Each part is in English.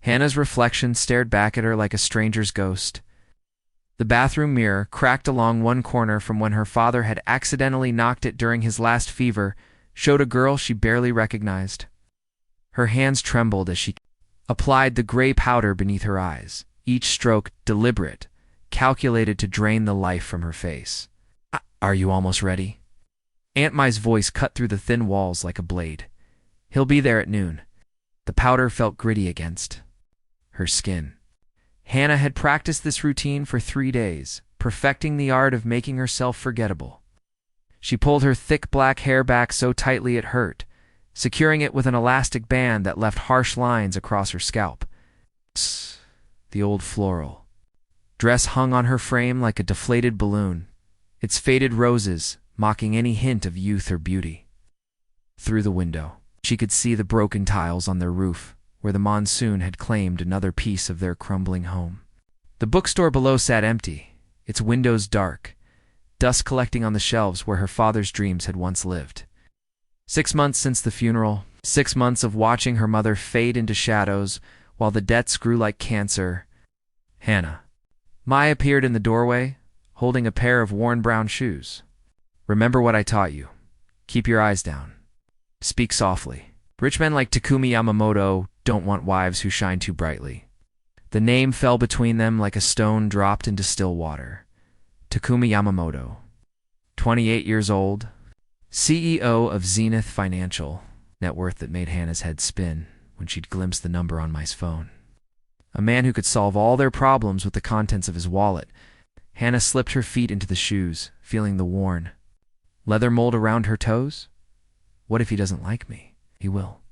Hannah's reflection stared back at her like a stranger's ghost. The bathroom mirror, cracked along one corner from when her father had accidentally knocked it during his last fever, showed a girl she barely recognized. Her hands trembled as she applied the gray powder beneath her eyes, each stroke deliberate, calculated to drain the life from her face. "Are you almost ready?" Aunt Mai's voice cut through the thin walls like a blade. "He'll be there at noon." The powder felt gritty against her skin. Hannah had practiced this routine for 3 days, perfecting the art of making herself forgettable. She pulled her thick black hair back so tightly it hurt, securing it with an elastic band that left harsh lines across her scalp. The old floral dress hung on her frame like a deflated balloon, its faded roses mocking any hint of youth or beauty. Through the window, she could see the broken tiles on their roof, where the monsoon had claimed another piece of their crumbling home. The bookstore below sat empty, its windows dark, dust collecting on the shelves where her father's dreams had once lived. 6 months since the funeral, 6 months of watching her mother fade into shadows while the debts grew like cancer. Hannah. Mai appeared in the doorway, holding a pair of worn brown shoes. "Remember what I taught you. Keep your eyes down. Speak softly. Rich men like Takumi Yamamoto don't want wives who shine too brightly." The name fell between them like a stone dropped into still water. Takumi Yamamoto, 28 years old, CEO of Zenith Financial, net worth that made Hannah's head spin when she'd glimpsed the number on Mai's phone. A man who could solve all their problems with the contents of his wallet. Hannah slipped her feet into the shoes, feeling the worn leather mold around her toes. What if he doesn't like me? He will.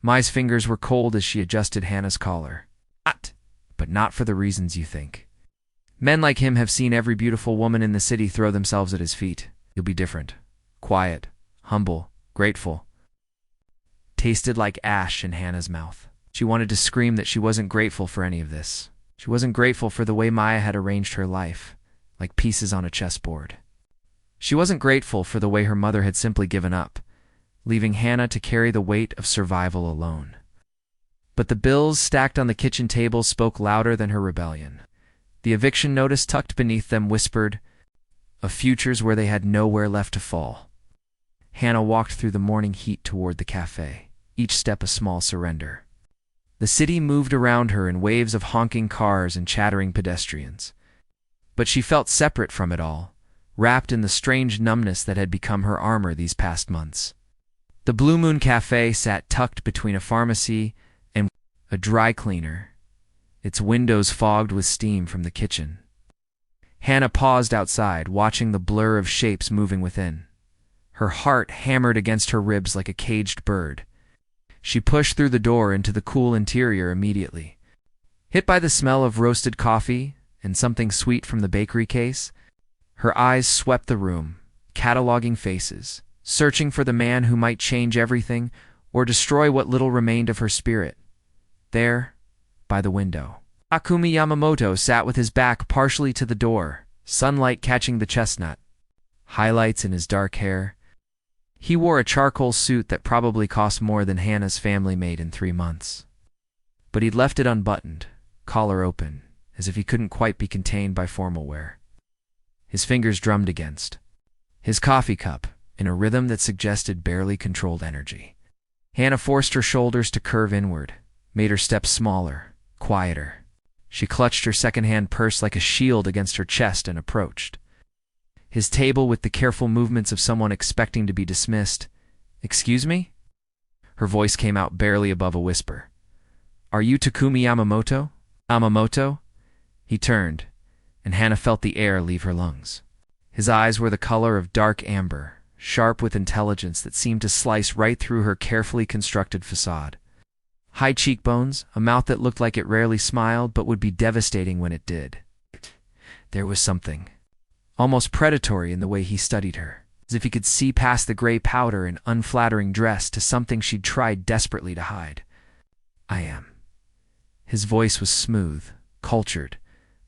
Mai's fingers were cold as she adjusted Hannah's collar. But not for the reasons you think. Men like him have seen every beautiful woman in the city throw themselves at his feet. You'll be different. Quiet, humble, grateful. Tasted like ash in Hannah's mouth. She wanted to scream that she wasn't grateful for any of this. She wasn't grateful for the way Maya had arranged her life, like pieces on a chessboard. She wasn't grateful for the way her mother had simply given up, leaving Hannah to carry the weight of survival alone. But the bills stacked on the kitchen table spoke louder than her rebellion. The eviction notice tucked beneath them whispered of futures where they had nowhere left to fall. Hannah walked through the morning heat toward the cafe, each step a small surrender. The city moved around her in waves of honking cars and chattering pedestrians. But she felt separate from it all, wrapped in the strange numbness that had become her armor these past months. The Blue Moon Cafe sat tucked between a pharmacy and a dry cleaner, its windows fogged with steam from the kitchen. Hannah paused outside, watching the blur of shapes moving within. Her heart hammered against her ribs like a caged bird. She pushed through the door into the cool interior immediately. Hit by the smell of roasted coffee and something sweet from the bakery case, her eyes swept the room, cataloging faces, searching for the man who might change everything or destroy what little remained of her spirit. There, by the window, Takumi Yamamoto sat with his back partially to the door, sunlight catching the chestnut, highlights in his dark hair. He wore a charcoal suit that probably cost more than Hannah's family made in 3 months. But he'd left it unbuttoned, collar open, as if he couldn't quite be contained by formal wear. His fingers drummed against his coffee cup in a rhythm that suggested barely controlled energy. Hannah forced her shoulders to curve inward, made her steps smaller, quieter. She clutched her second-hand purse like a shield against her chest and approached his table with the careful movements of someone expecting to be dismissed. "Excuse me?" Her voice came out barely above a whisper. "Are you Takumi Yamamoto?" "Yamamoto?" He turned, and Hannah felt the air leave her lungs. His eyes were the color of dark amber, sharp with intelligence that seemed to slice right through her carefully constructed facade. High cheekbones, a mouth that looked like it rarely smiled but would be devastating when it did. There was something almost predatory in the way he studied her, as if he could see past the gray powder and unflattering dress to something she'd tried desperately to hide. "I am." His voice was smooth, cultured,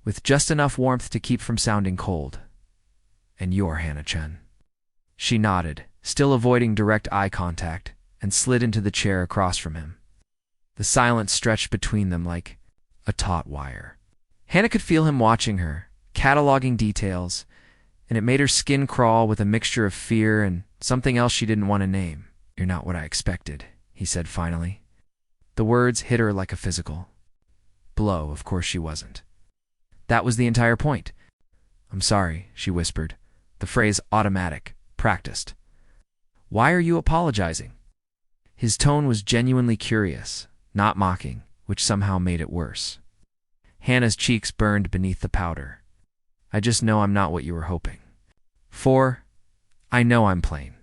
with just enough warmth to keep from sounding cold. "And you're Hannah-chan." She nodded, still avoiding direct eye contact, and slid into the chair across from him. The silence stretched between them like a taut wire. Hannah could feel him watching her, cataloging details, and it made her skin crawl with a mixture of fear and something else she didn't want to name. "You're not what I expected," he said finally. The words hit her like a physical blow. Of course she wasn't. That was the entire point. "I'm sorry," she whispered, the phrase automatic, practiced. "Why are you apologizing?" His tone was genuinely curious, not mocking, which somehow made it worse. Hannah's cheeks burned beneath the powder. "I just know I'm not what you were hoping for. I know I'm plain."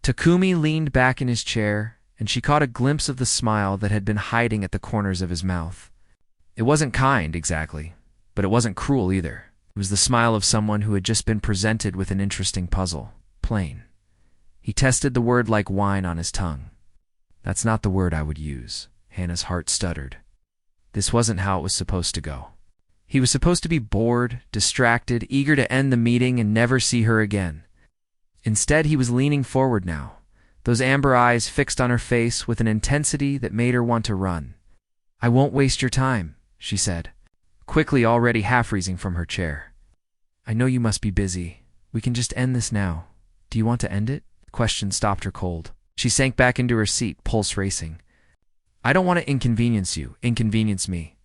Takumi leaned back in his chair, and she caught a glimpse of the smile that had been hiding at the corners of his mouth. It wasn't kind, exactly, but it wasn't cruel either. It was the smile of someone who had just been presented with an interesting puzzle. Plain. He tested the word like wine on his tongue. "That's not the word I would use." Hannah's heart stuttered. This wasn't how it was supposed to go. He was supposed to be bored, distracted, eager to end the meeting and never see her again. Instead, he was leaning forward now, those amber eyes fixed on her face with an intensity that made her want to run. "I won't waste your time," she said, quickly, already half-raising from her chair. "I know you must be busy. We can just end this now. Do you want to end it?" The question stopped her cold. She sank back into her seat, pulse racing. "I don't want to inconvenience you. Inconvenience me."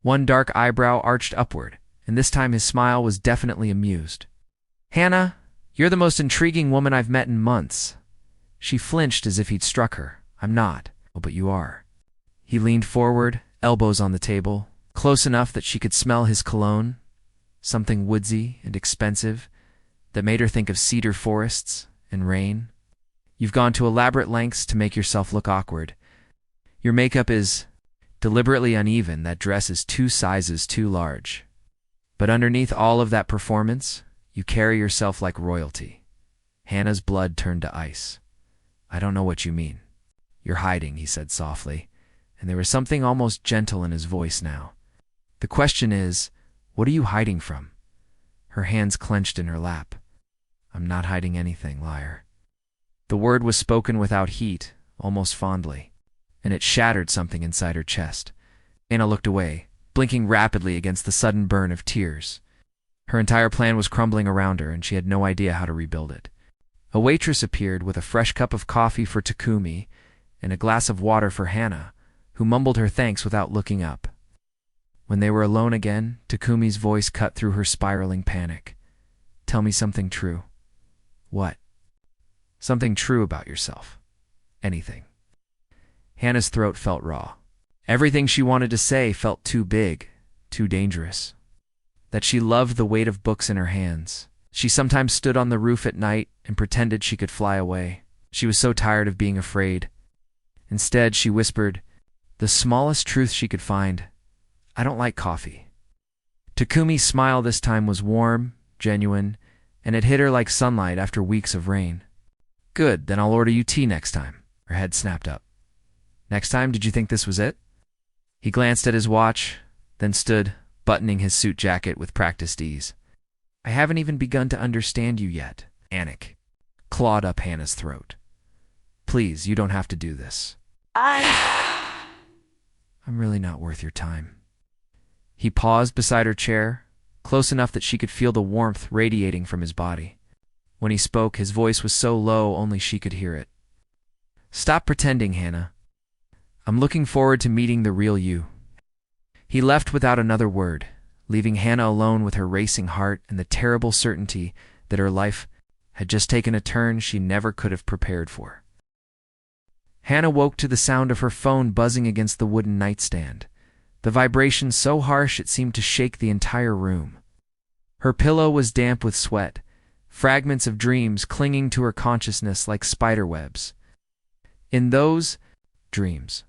One dark eyebrow arched upward, and this time his smile was definitely amused. "Hannah, you're the most intriguing woman I've met in months." She flinched as if he'd struck her. "I'm not." "Oh, but you are." He leaned forward, elbows on the table, close enough that she could smell his cologne, something woodsy and expensive that made her think of cedar forests and rain. "You've gone to elaborate lengths to make yourself look awkward. Your makeup is deliberately uneven. That dress is 2 sizes too large. But underneath all of that performance, you carry yourself like royalty." Hannah's blood turned to ice. "I don't know what you mean." "You're hiding," he said softly, and there was something almost gentle in his voice now. "The question is, what are you hiding from?" Her hands clenched in her lap. "I'm not hiding anything, liar." The word was spoken without heat, almost fondly, and it shattered something inside her chest. Hannah looked away, blinking rapidly against the sudden burn of tears. Her entire plan was crumbling around her, and she had no idea how to rebuild it. A waitress appeared with a fresh cup of coffee for Takumi and a glass of water for Hannah, who mumbled her thanks without looking up. When they were alone again, Takumi's voice cut through her spiraling panic. "Tell me something true." "What?" "Something true about yourself. Anything." Hannah's throat felt raw. Everything she wanted to say felt too big, too dangerous. That she loved the weight of books in her hands. She sometimes stood on the roof at night and pretended she could fly away. She was so tired of being afraid. Instead, she whispered, the smallest truth she could find, "I don't like coffee." Takumi's smile this time was warm, genuine, and it hit her like sunlight after weeks of rain. "Good, then I'll order you tea next time." Her head snapped up. "Next time? Did you think this was it?" He glanced at his watch, then stood, buttoning his suit jacket with practiced ease. "I haven't even begun to understand you yet." Anik clawed up Hannah's throat. "Please, you don't have to do this." I'm really not worth your time." He paused beside her chair, close enough that she could feel the warmth radiating from his body. When he spoke, his voice was so low only she could hear it. "Stop pretending, Hannah. I'm looking forward to meeting the real you." He left without another word, leaving Hannah alone with her racing heart and the terrible certainty that her life had just taken a turn she never could have prepared for. Hannah woke to the sound of her phone buzzing against the wooden nightstand, the vibration so harsh it seemed to shake the entire room. Her pillow was damp with sweat, fragments of dreams clinging to her consciousness like spiderwebs. In those dreams,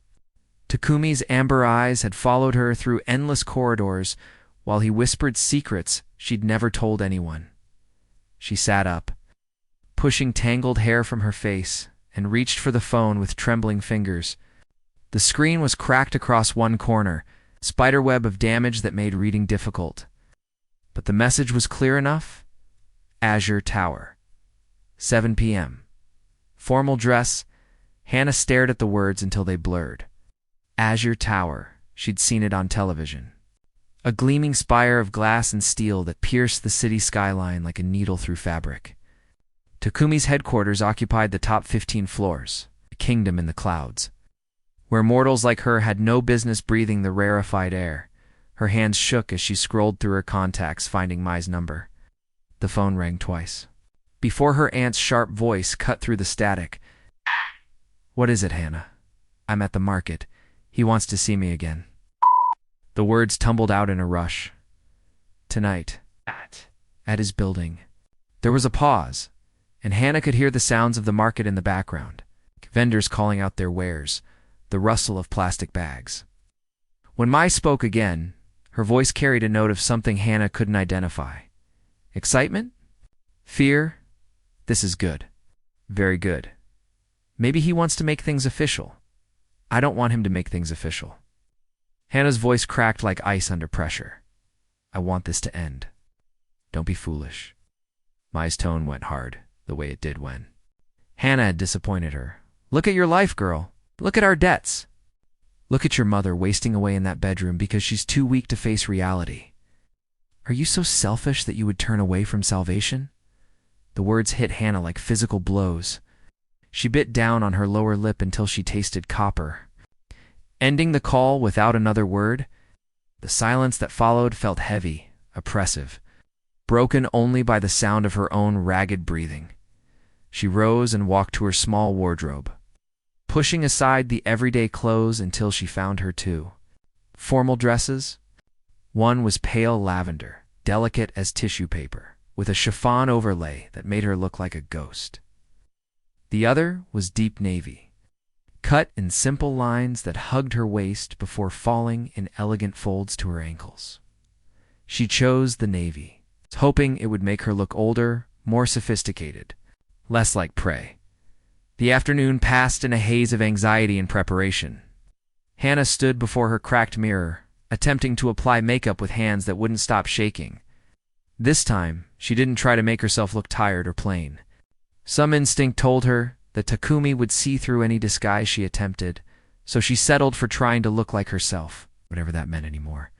Takumi's amber eyes had followed her through endless corridors while he whispered secrets she'd never told anyone. She sat up, pushing tangled hair from her face, and reached for the phone with trembling fingers. The screen was cracked across one corner, spiderweb of damage that made reading difficult. But the message was clear enough. Azure Tower. 7 p.m. Formal dress. Hannah stared at the words until they blurred. Azure Tower. She'd seen it on television. A gleaming spire of glass and steel that pierced the city skyline like a needle through fabric. Takumi's headquarters occupied the top 15 floors, a kingdom in the clouds, where mortals like her had no business breathing the rarefied air. Her hands shook as she scrolled through her contacts, finding Mai's number. The phone rang twice. Before her aunt's sharp voice cut through the static. "What is it, Hannah?" "I'm at the market. He wants to see me again." The words tumbled out in a rush. "Tonight, at his building." There was a pause, and Hannah could hear the sounds of the market in the background. Vendors calling out their wares, the rustle of plastic bags. When Mai spoke again, her voice carried a note of something Hannah couldn't identify. Excitement? Fear? This is good. Very good. Maybe he wants to make things official. I don't want him to make things official. Hannah's voice cracked like ice under pressure. I want this to end. Don't be foolish. Mai's tone went hard, the way it did when Hannah had disappointed her. Look at your life, girl. Look at our debts. Look at your mother wasting away in that bedroom because she's too weak to face reality. Are you so selfish that you would turn away from salvation? The words hit Hannah like physical blows. She bit down on her lower lip until she tasted copper. Ending the call without another word, the silence that followed felt heavy, oppressive, broken only by the sound of her own ragged breathing. She rose and walked to her small wardrobe, pushing aside the everyday clothes until she found her two formal dresses. One was pale lavender, delicate as tissue paper, with a chiffon overlay that made her look like a ghost. The other was deep navy, cut in simple lines that hugged her waist before falling in elegant folds to her ankles. She chose the navy, hoping it would make her look older, more sophisticated, less like prey. The afternoon passed in a haze of anxiety and preparation. Hannah stood before her cracked mirror, attempting to apply makeup with hands that wouldn't stop shaking. This time, she didn't try to make herself look tired or plain. Some instinct told her that Takumi would see through any disguise she attempted, so she settled for trying to look like herself, whatever that meant anymore.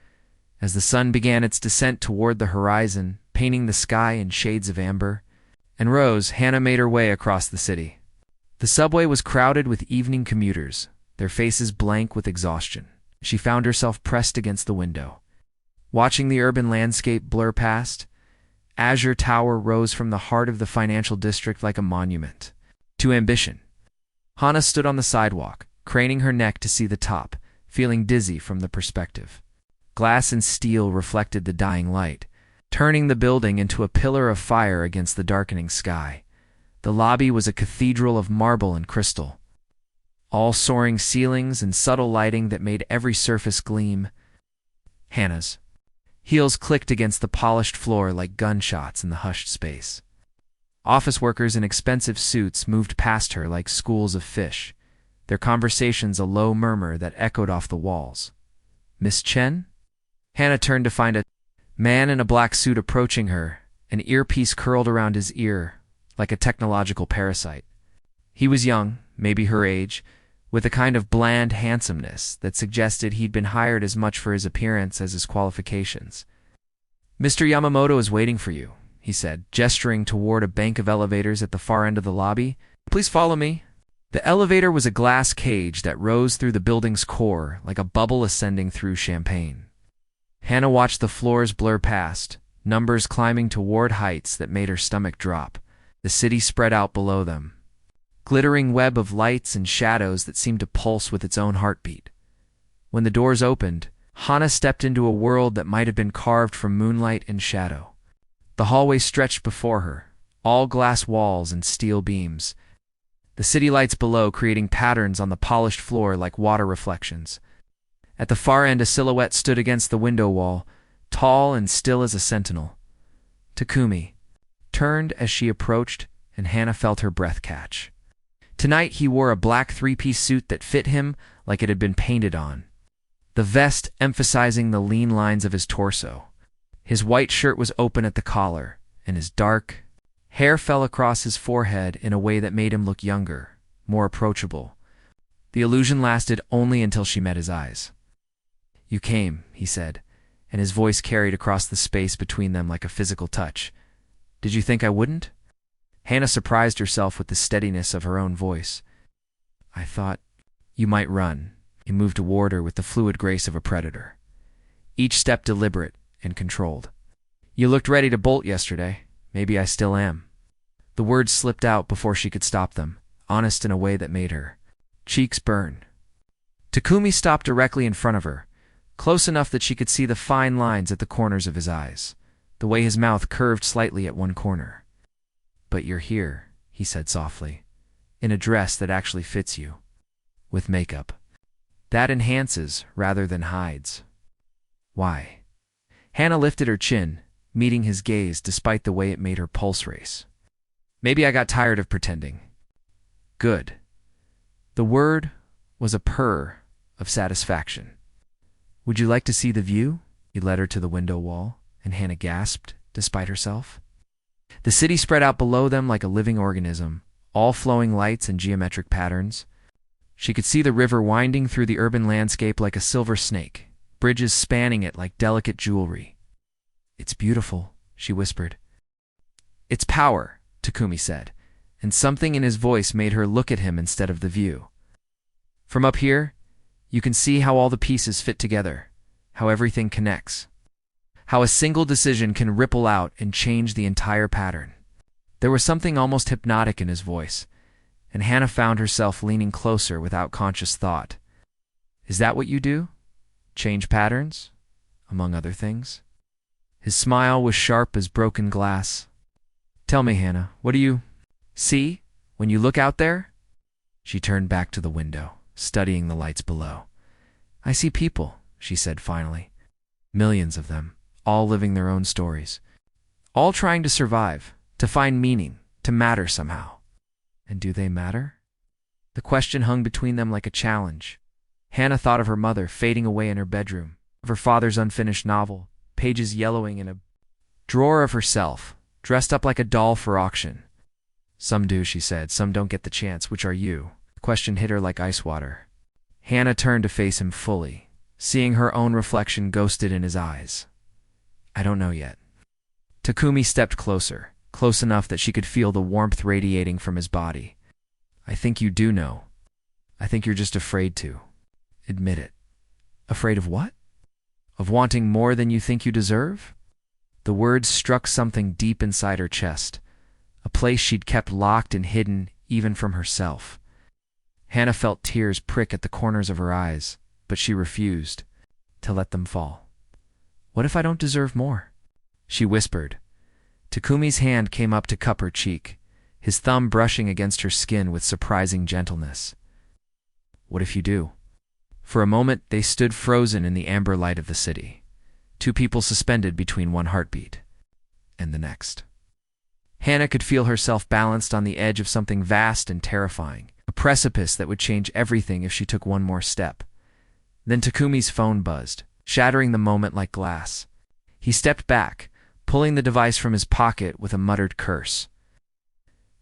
As the sun began its descent toward the horizon, painting the sky in shades of amber, and rose, Hannah made her way across the city. The subway was crowded with evening commuters, their faces blank with exhaustion. She found herself pressed against the window, watching the urban landscape blur past. Azure Tower rose from the heart of the financial district like a monument to ambition. Hannah stood on the sidewalk, craning her neck to see the top, feeling dizzy from the perspective. Glass and steel reflected the dying light, turning the building into a pillar of fire against the darkening sky. The lobby was a cathedral of marble and crystal, all soaring ceilings and subtle lighting that made every surface gleam. Hannah's heels clicked against the polished floor like gunshots in the hushed space. Office workers in expensive suits moved past her like schools of fish, their conversations a low murmur that echoed off the walls. Miss Chen? Hannah turned to find a man in a black suit approaching her, an earpiece curled around his ear, like a technological parasite. He was young, maybe her age, with a kind of bland handsomeness that suggested he'd been hired as much for his appearance as his qualifications. "Mr. Yamamoto is waiting for you," he said, gesturing toward a bank of elevators at the far end of the lobby. "Please follow me." The elevator was a glass cage that rose through the building's core like a bubble ascending through champagne. Hannah watched the floors blur past, numbers climbing toward heights that made her stomach drop. The city spread out below them, glittering web of lights and shadows that seemed to pulse with its own heartbeat. When the doors opened, Hannah stepped into a world that might have been carved from moonlight and shadow. The hallway stretched before her, all glass walls and steel beams, the city lights below creating patterns on the polished floor like water reflections. At the far end, a silhouette stood against the window wall, tall and still as a sentinel. Takumi turned as she approached, and Hannah felt her breath catch. Tonight he wore a black three-piece suit that fit him like it had been painted on, the vest emphasizing the lean lines of his torso. His white shirt was open at the collar, and his dark hair fell across his forehead in a way that made him look younger, more approachable. The illusion lasted only until she met his eyes. "You came," he said, and his voice carried across the space between them like a physical touch. "Did you think I wouldn't?" Hannah surprised herself with the steadiness of her own voice. "I thought you might run." He moved toward her with the fluid grace of a predator, each step deliberate and controlled. "You looked ready to bolt yesterday. Maybe I still am." The words slipped out before she could stop them, honest in a way that made her cheeks burn. Takumi stopped directly in front of her, close enough that she could see the fine lines at the corners of his eyes, the way his mouth curved slightly at one corner. "But you're here," he said softly, "in a dress that actually fits you, with makeup. That enhances rather than hides." "Why?" Hannah lifted her chin, meeting his gaze despite the way it made her pulse race. "Maybe I got tired of pretending." "Good." The word was a purr of satisfaction. "Would you like to see the view?" He led her to the window wall, and Hannah gasped, despite herself. The city spread out below them like a living organism, all flowing lights and geometric patterns. She could see the river winding through the urban landscape like a silver snake, bridges spanning it like delicate jewelry. "It's beautiful," she whispered. "It's power," Takumi said, and something in his voice made her look at him instead of the view. "From up here, you can see how all the pieces fit together, how everything connects, how a single decision can ripple out and change the entire pattern." There was something almost hypnotic in his voice, and Hannah found herself leaning closer without conscious thought. "Is that what you do? Change patterns, among other things?" His smile was sharp as broken glass. "Tell me, Hannah, what do you see when you look out there?" She turned back to the window, studying the lights below. "I see people," she said finally. "Millions of them, all living their own stories. All trying to survive, to find meaning, to matter somehow." "And do they matter?" The question hung between them like a challenge. Hannah thought of her mother fading away in her bedroom, of her father's unfinished novel, pages yellowing in a drawer of herself, dressed up like a doll for auction. "Some do," she said. "Some don't get the chance. Which are you?" The question hit her like ice water. Hannah turned to face him fully, seeing her own reflection ghosted in his eyes. "I don't know yet." Takumi stepped closer, close enough that she could feel the warmth radiating from his body. "I think you do know. I think you're just afraid to admit it." "Afraid of what?" "Of wanting more than you think you deserve?" The words struck something deep inside her chest, a place she'd kept locked and hidden even from herself. Hannah felt tears prick at the corners of her eyes, but she refused to let them fall. "What if I don't deserve more?" she whispered. Takumi's hand came up to cup her cheek, his thumb brushing against her skin with surprising gentleness. "What if you do?" For a moment, they stood frozen in the amber light of the city, two people suspended between one heartbeat and the next. Hannah could feel herself balanced on the edge of something vast and terrifying, a precipice that would change everything if she took one more step. Then Takumi's phone buzzed, shattering the moment like glass. He stepped back, pulling the device from his pocket with a muttered curse.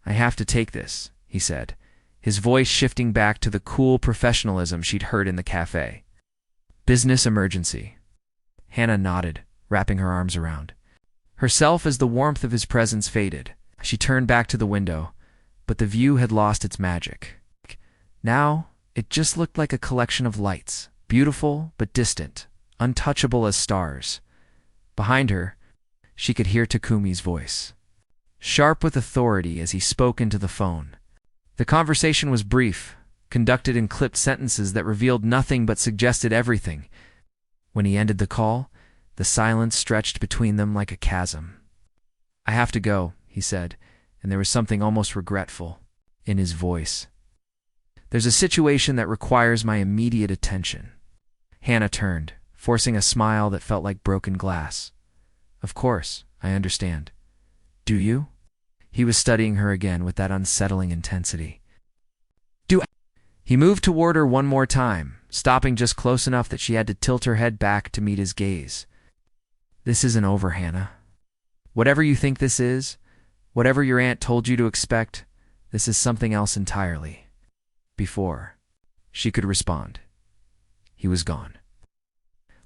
"I have to take this," he said, his voice shifting back to the cool professionalism she'd heard in the cafe. "Business emergency." Hannah nodded, wrapping her arms around herself as the warmth of his presence faded. She turned back to the window, but the view had lost its magic. Now, it just looked like a collection of lights, beautiful but distant, untouchable as stars. Behind her, she could hear Takumi's voice, sharp with authority as he spoke into the phone. The conversation was brief, conducted in clipped sentences that revealed nothing but suggested everything. When he ended the call, the silence stretched between them like a chasm. "I have to go," he said, and there was something almost regretful in his voice. "There's a situation that requires my immediate attention." Hannah turned, forcing a smile that felt like broken glass. "Of course, I understand." "Do you?" He was studying her again with that unsettling intensity. "Do I?" He moved toward her one more time, stopping just close enough that she had to tilt her head back to meet his gaze. "This isn't over, Hannah. Whatever you think this is, whatever your aunt told you to expect, this is something else entirely. Before she could respond. He was gone.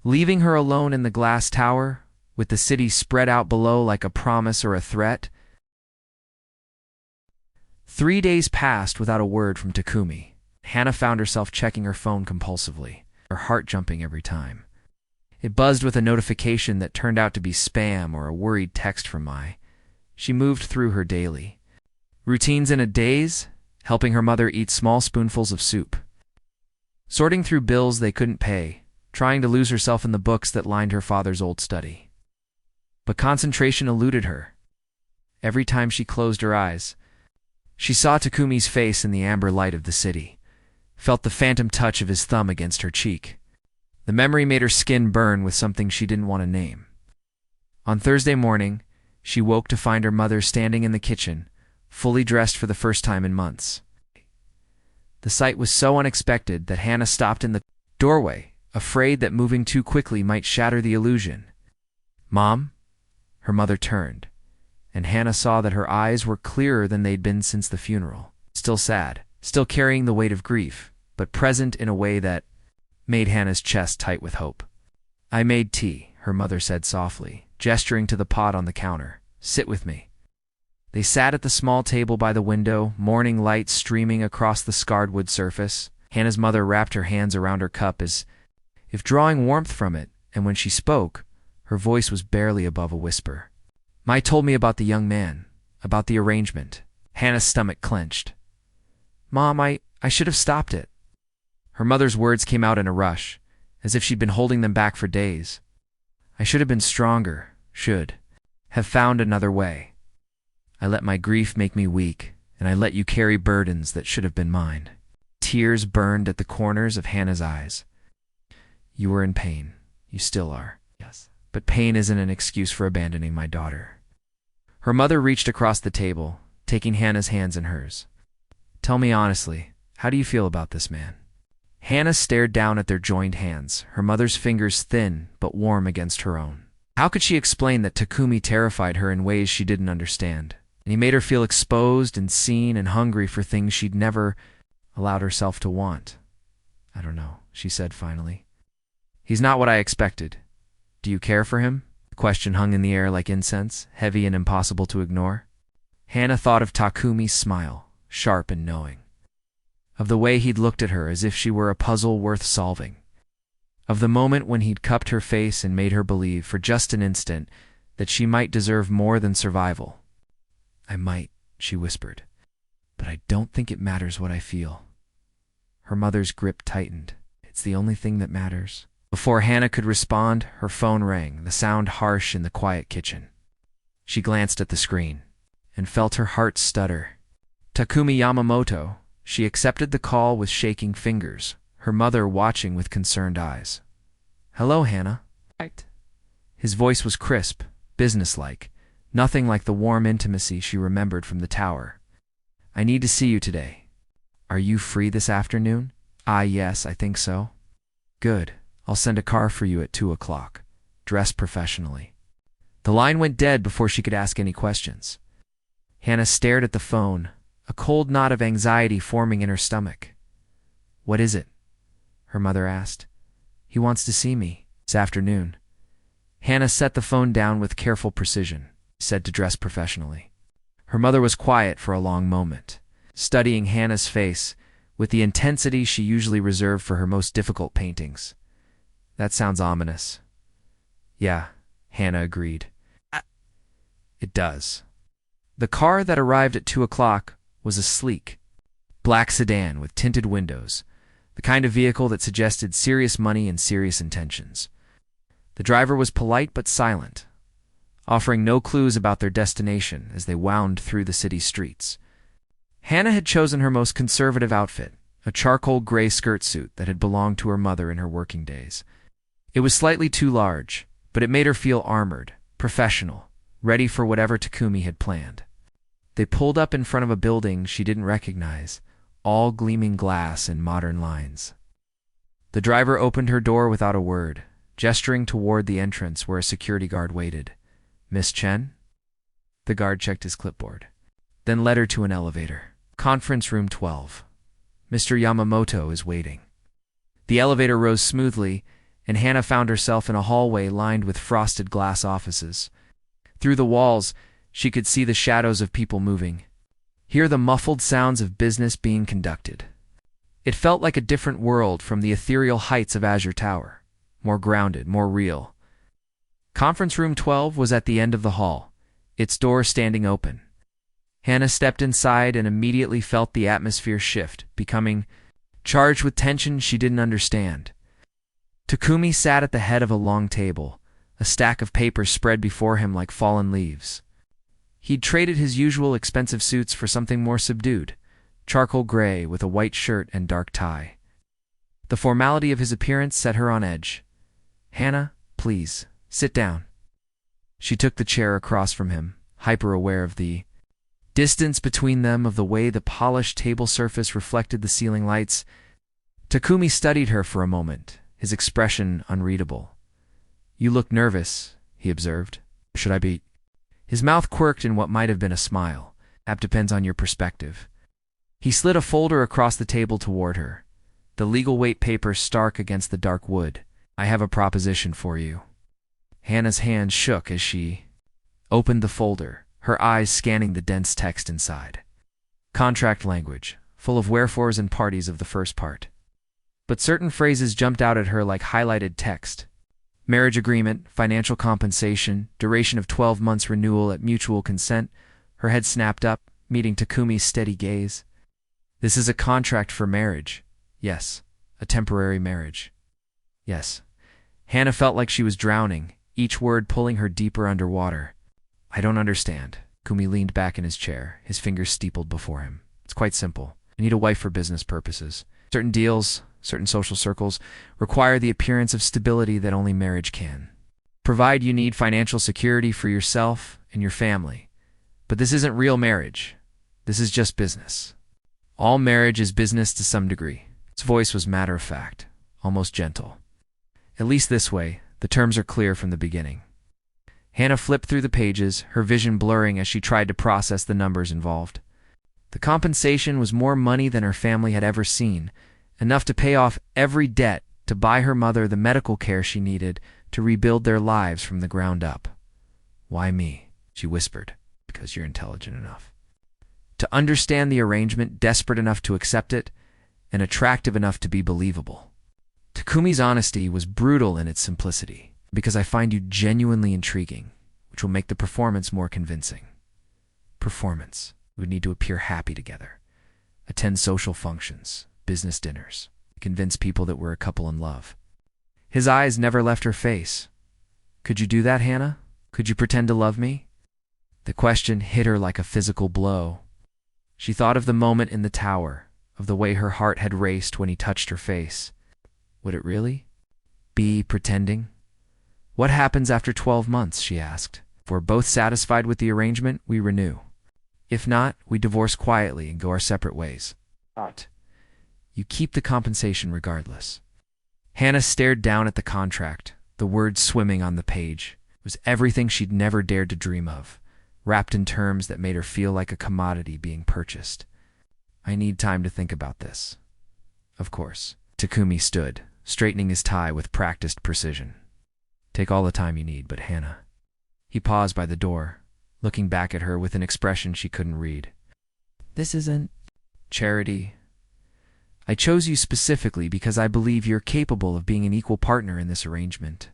Leaving her alone in the glass tower, with the city spread out below like a promise or a threat. 3 days passed without a word from Takumi. Hana found herself checking her phone compulsively, her heart jumping every time. It buzzed with a notification that turned out to be spam or a worried text from Mai. She moved through her daily routines in a daze, helping her mother eat small spoonfuls of soup, sorting through bills they couldn't pay, trying to lose herself in the books that lined her father's old study. But concentration eluded her. Every time she closed her eyes, she saw Takumi's face in the amber light of the city, felt the phantom touch of his thumb against her cheek. The memory made her skin burn with something she didn't want to name. On Thursday morning, she woke to find her mother standing in the kitchen, fully dressed for the first time in months. The sight was so unexpected that Hana stopped in the doorway, afraid that moving too quickly might shatter the illusion. "Mom?" Her mother turned, and Hana saw that her eyes were clearer than they'd been since the funeral. Still sad, still carrying the weight of grief, but present in a way that made Hana's chest tight with hope. "I made tea," her mother said softly, gesturing to the pot on the counter. "Sit with me." They sat at the small table by the window, morning light streaming across the scarred wood surface. Hana's mother wrapped her hands around her cup as if drawing warmth from it, and when she spoke, her voice was barely above a whisper. "Mai told me about the young man, about the arrangement." Hana's stomach clenched. "Mom, I should have stopped it." Her mother's words came out in a rush, as if she'd been holding them back for days. "I should have been stronger, should have found another way. I let my grief make me weak, and I let you carry burdens that should have been mine." Tears burned at the corners of Hana's eyes. "You were in pain. You still are. Yes. But pain isn't an excuse for abandoning my daughter." Her mother reached across the table, taking Hana's hands in hers. "Tell me honestly, how do you feel about this man?" Hana stared down at their joined hands, her mother's fingers thin but warm against her own. How could she explain that Takumi terrified her in ways she didn't understand? And he made her feel exposed and seen and hungry for things she'd never allowed herself to want. "I don't know," she said finally. "He's not what I expected. Do you care for him?" The question hung in the air like incense, heavy and impossible to ignore. Hana thought of Takumi's smile, sharp and knowing. Of the way he'd looked at her as if she were a puzzle worth solving. Of the moment when he'd cupped her face and made her believe, for just an instant, that she might deserve more than survival. "I might," she whispered, "but I don't think it matters what I feel." Her mother's grip tightened. "It's the only thing that matters." Before Hana could respond, her phone rang, the sound harsh in the quiet kitchen. She glanced at the screen and felt her heart stutter. Takumi Yamamoto. She accepted the call with shaking fingers, her mother watching with concerned eyes. "Hello, Hana." Right. His voice was crisp, businesslike, nothing like the warm intimacy she remembered from the tower. "I need to see you today. Are you free this afternoon?" "Ah, yes, I think so." "Good. I'll send a car for you at 2 o'clock. Dress professionally." The line went dead before she could ask any questions. Hana stared at the phone, a cold knot of anxiety forming in her stomach. "What is it?" her mother asked. "He wants to see me this afternoon." Hana set the phone down with careful precision, said to dress professionally. Her mother was quiet for a long moment, studying Hana's face with the intensity she usually reserved for her most difficult paintings. "That sounds ominous." "Yeah," Hana agreed. "It does." The car that arrived at 2 o'clock was a sleek, black sedan with tinted windows, the kind of vehicle that suggested serious money and serious intentions. The driver was polite but silent, offering no clues about their destination as they wound through the city streets. Hana had chosen her most conservative outfit, a charcoal gray skirt suit that had belonged to her mother in her working days. It was slightly too large, but it made her feel armored, professional, ready for whatever Takumi had planned. They pulled up in front of a building she didn't recognize, all gleaming glass and modern lines. The driver opened her door without a word, gesturing toward the entrance where a security guard waited. "Miss Chen?" The guard checked his clipboard, then led her to an elevator. "Conference room 12. Mr. Yamamoto is waiting." The elevator rose smoothly, and Hannah found herself in a hallway lined with frosted glass offices. Through the walls, she could see the shadows of people moving, hear the muffled sounds of business being conducted. It felt like a different world from the ethereal heights of Azure Tower, more grounded, more real. Conference room 12 was at the end of the hall, its door standing open. Hannah stepped inside and immediately felt the atmosphere shift, becoming charged with tension she didn't understand. Takumi sat at the head of a long table, a stack of papers spread before him like fallen leaves. He'd traded his usual expensive suits for something more subdued, charcoal gray with a white shirt and dark tie. The formality of his appearance set her on edge. "Hannah, please, sit down." She took the chair across from him, hyper-aware of the distance between them, of the way the polished table surface reflected the ceiling lights. Takumi studied her for a moment, his expression unreadable. "You look nervous," he observed. "Should I be?" His mouth quirked in what might have been a smile. "That depends on your perspective." He slid a folder across the table toward her, the legal weight paper stark against the dark wood. "I have a proposition for you." Hannah's hand shook as she opened the folder, her eyes scanning the dense text inside. Contract language, full of wherefores and parties of the first part. But certain phrases jumped out at her like highlighted text. Marriage agreement, financial compensation, duration of 12 months, renewal at mutual consent. Her head snapped up, meeting Takumi's steady gaze. "This is a contract for marriage." "Yes, a temporary marriage." "Yes." Hannah felt like she was drowning, each word pulling her deeper underwater. "I don't understand." Takumi leaned back in his chair, his fingers steepled before him. "It's quite simple. I need a wife for business purposes. Certain deals, certain social circles, require the appearance of stability that only marriage can provide. You need financial security for yourself and your family. But this isn't real marriage. This is just business. All marriage is business to some degree." Its voice was matter-of-fact, almost gentle. "At least this way, the terms are clear from the beginning." Hannah flipped through the pages, her vision blurring as she tried to process the numbers involved. The compensation was more money than her family had ever seen, enough to pay off every debt, to buy her mother the medical care she needed, to rebuild their lives from the ground up. "Why me?" she whispered. "Because you're intelligent enough to understand the arrangement, desperate enough to accept it, and attractive enough to be believable." Takumi's honesty was brutal in its simplicity. "Because I find you genuinely intriguing, which will make the performance more convincing." Performance. We would need to appear happy together, attend social functions, business dinners, convince people that we're a couple in love. His eyes never left her face. "Could you do that, Hannah? Could you pretend to love me?" The question hit her like a physical blow. She thought of the moment in the tower, of the way her heart had raced when he touched her face. Would it really be pretending? "What happens after 12 months?" she asked. "If we're both satisfied with the arrangement, we renew. If not, we divorce quietly and go our separate ways." "But you keep the compensation regardless." Hannah stared down at the contract, the words swimming on the page. It was everything she'd never dared to dream of, wrapped in terms that made her feel like a commodity being purchased. "I need time to think about this." "Of course." Takumi stood, straightening his tie with practiced precision. "Take all the time you need, but Hannah." He paused by the door, looking back at her with an expression she couldn't read. "This isn't charity. I chose you specifically because I believe you're capable of being an equal partner in this arrangement.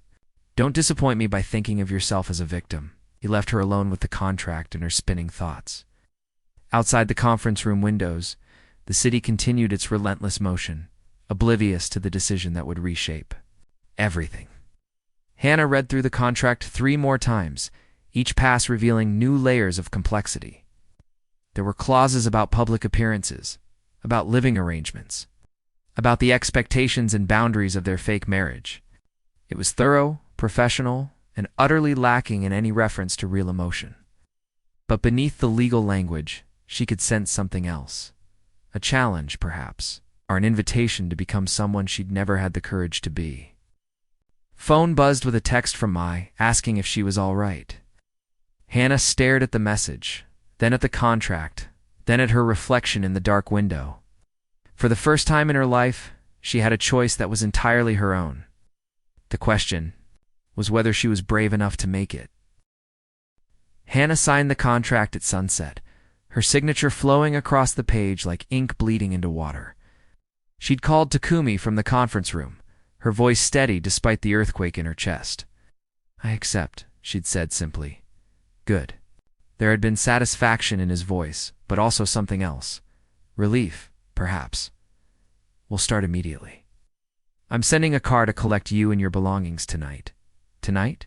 Don't disappoint me by thinking of yourself as a victim." He left her alone with the contract and her spinning thoughts. Outside the conference room windows, the city continued its relentless motion, oblivious to the decision that would reshape everything. Hannah read through the contract 3 more times, each pass revealing new layers of complexity. There were clauses about public appearances, about living arrangements, about the expectations and boundaries of their fake marriage. It was thorough, professional, and utterly lacking in any reference to real emotion. But beneath the legal language, she could sense something else. A challenge, perhaps, or an invitation to become someone she'd never had the courage to be. Phone buzzed with a text from Mai, asking if she was all right. Hannah stared at the message, then at the contract, then at her reflection in the dark window. For the first time in her life, she had a choice that was entirely her own. The question was whether she was brave enough to make it. Hannah signed the contract at sunset, her signature flowing across the page like ink bleeding into water. She'd called Takumi from the conference room, her voice steady despite the earthquake in her chest. "I accept," she'd said simply. "Good." There had been satisfaction in his voice, but also something else. Relief, perhaps. "We'll start immediately. I'm sending a car to collect you and your belongings tonight." "Tonight?"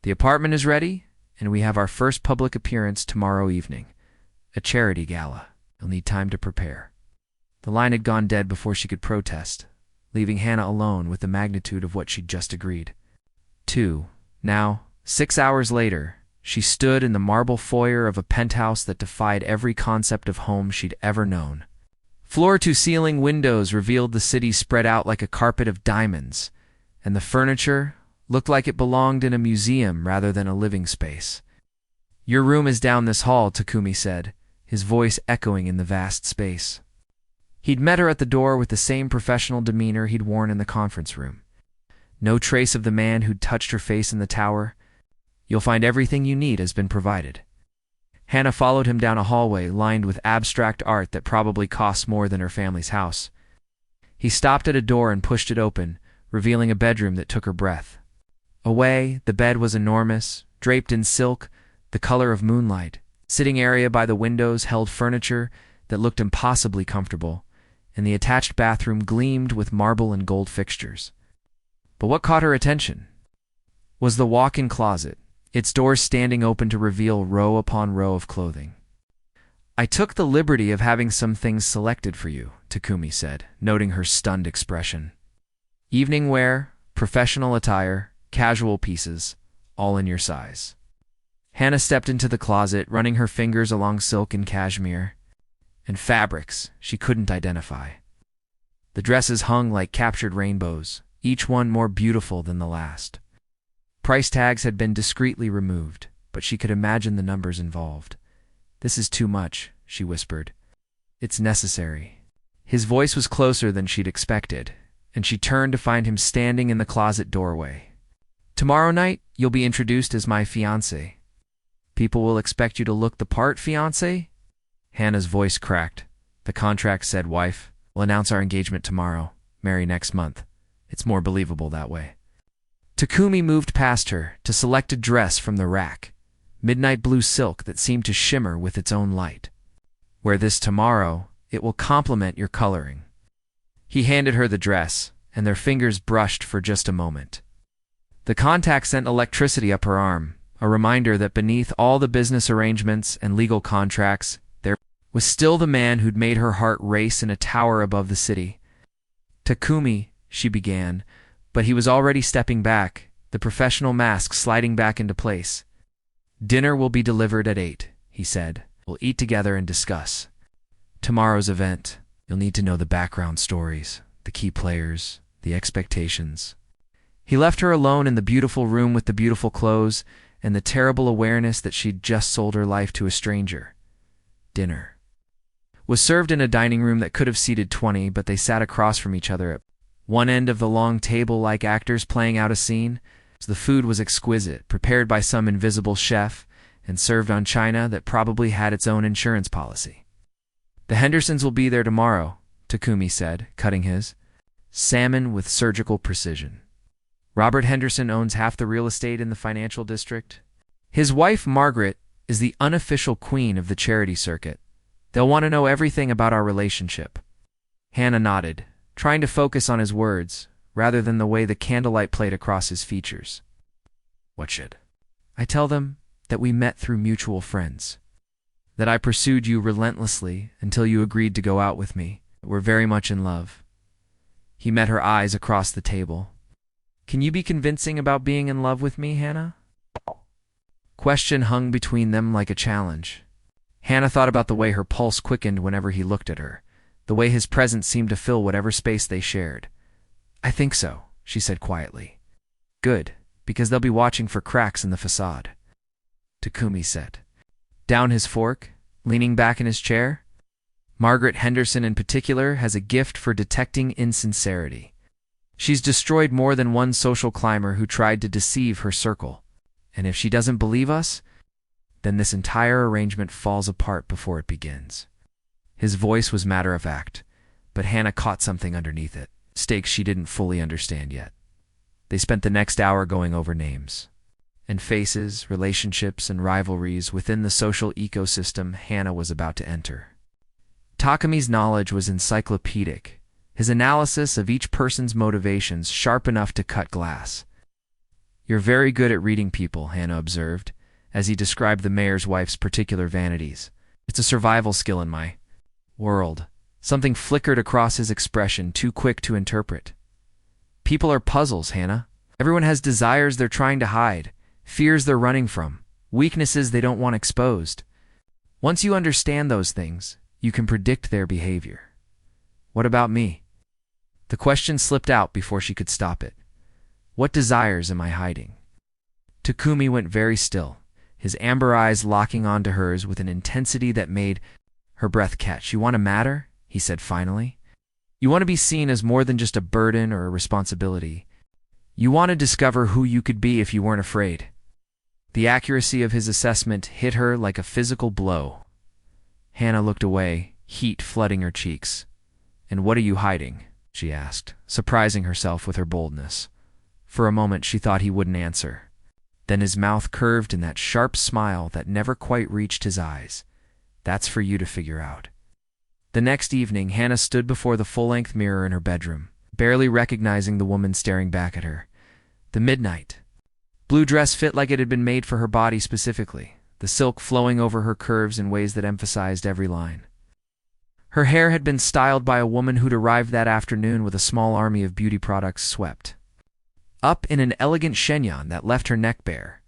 "The apartment is ready, and we have our first public appearance tomorrow evening. A charity gala. You'll need time to prepare." The line had gone dead before she could protest, leaving Hannah alone with the magnitude of what she'd just agreed to. Now, 6 hours later, she stood in the marble foyer of a penthouse that defied every concept of home she'd ever known. Floor-to-ceiling windows revealed the city spread out like a carpet of diamonds, and the furniture looked like it belonged in a museum rather than a living space. "Your room is down this hall," Takumi said, his voice echoing in the vast space. He'd met her at the door with the same professional demeanor he'd worn in the conference room. No trace of the man who'd touched her face in the tower. "You'll find everything you need has been provided." Hannah followed him down a hallway lined with abstract art that probably cost more than her family's house. He stopped at a door and pushed it open, revealing a bedroom that took her breath. Away, the bed was enormous, draped in silk, the color of moonlight. Sitting area by the windows held furniture that looked impossibly comfortable, and the attached bathroom gleamed with marble and gold fixtures. But what caught her attention was the walk-in closet, its doors standing open to reveal row upon row of clothing. "I took the liberty of having some things selected for you," Takumi said, noting her stunned expression. "Evening wear, professional attire, casual pieces, all in your size." Hannah stepped into the closet, running her fingers along silk and cashmere, and fabrics she couldn't identify. The dresses hung like captured rainbows, each one more beautiful than the last. Price tags had been discreetly removed, but she could imagine the numbers involved. "This is too much," she whispered. "It's necessary." His voice was closer than she'd expected, and she turned to find him standing in the closet doorway. "Tomorrow night, you'll be introduced as my fiancé." "People will expect you to look the part, fiancé?" Hannah's voice cracked. "The contract said wife. We'll announce our engagement tomorrow, marry next month. It's more believable that way." Takumi moved past her to select a dress from the rack, midnight blue silk that seemed to shimmer with its own light. "Wear this tomorrow. It will complement your coloring." He handed her the dress, and their fingers brushed for just a moment. The contact sent electricity up her arm, a reminder that beneath all the business arrangements and legal contracts, there was still the man who'd made her heart race in a tower above the city. "Takumi," she began, but he was already stepping back, the professional mask sliding back into place. "Dinner will be delivered at 8, he said. "We'll eat together and discuss. Tomorrow's event, you'll need to know the background stories, the key players, the expectations." He left her alone in the beautiful room with the beautiful clothes and the terrible awareness that she'd just sold her life to a stranger. Dinner was served in a dining room that could have seated 20, but they sat across from each other at one end of the long table like actors playing out a scene. The food was exquisite, prepared by some invisible chef, and served on china that probably had its own insurance policy. "The Hendersons will be there tomorrow," Takumi said, cutting his. "Salmon with surgical precision. Robert Henderson owns half the real estate in the financial district. His wife, Margaret, is the unofficial queen of the charity circuit. They'll want to know everything about our relationship." Hannah nodded, trying to focus on his words, rather than the way the candlelight played across his features. "What should I tell them? That we met through mutual friends. That I pursued you relentlessly until you agreed to go out with me. We're very much in love." He met her eyes across the table. "Can you be convincing about being in love with me, Hannah?" Question hung between them like a challenge. Hannah thought about the way her pulse quickened whenever he looked at her, the way his presence seemed to fill whatever space they shared. "I think so," she said quietly. "Good, because they'll be watching for cracks in the facade," Takumi said. Down his fork, leaning back in his chair. Margaret Henderson in particular has a gift for detecting insincerity. She's destroyed more than one social climber who tried to deceive her circle. And if she doesn't believe us, then this entire arrangement falls apart before it begins. His voice was matter-of-fact, but Hannah caught something underneath it, stakes she didn't fully understand yet. They spent the next hour going over names and faces, relationships, and rivalries within the social ecosystem Hannah was about to enter. Takumi's knowledge was encyclopedic, his analysis of each person's motivations sharp enough to cut glass. "You're very good at reading people," Hannah observed, as he described the mayor's wife's particular vanities. "It's a survival skill in my world." Something flickered across his expression, too quick to interpret. "People are puzzles, Hannah. Everyone has desires they're trying to hide, fears they're running from, weaknesses they don't want exposed. Once you understand those things, you can predict their behavior." "What about me?" The question slipped out before she could stop it. "What desires am I hiding?" Takumi went very still, his amber eyes locking onto hers with an intensity that made her breath catch. "You want to matter?" he said finally. "You want to be seen as more than just a burden or a responsibility. You want to discover who you could be if you weren't afraid." The accuracy of his assessment hit her like a physical blow. Hannah looked away, heat flooding her cheeks. "And what are you hiding?" she asked, surprising herself with her boldness. For a moment she thought he wouldn't answer. Then his mouth curved in that sharp smile that never quite reached his eyes. "That's for you to figure out." The next evening, Hannah stood before the full-length mirror in her bedroom, barely recognizing the woman staring back at her. The midnight blue dress fit like it had been made for her body specifically, the silk flowing over her curves in ways that emphasized every line. Her hair had been styled by a woman who'd arrived that afternoon with a small army of beauty products swept up in an elegant chignon that left her neck bare.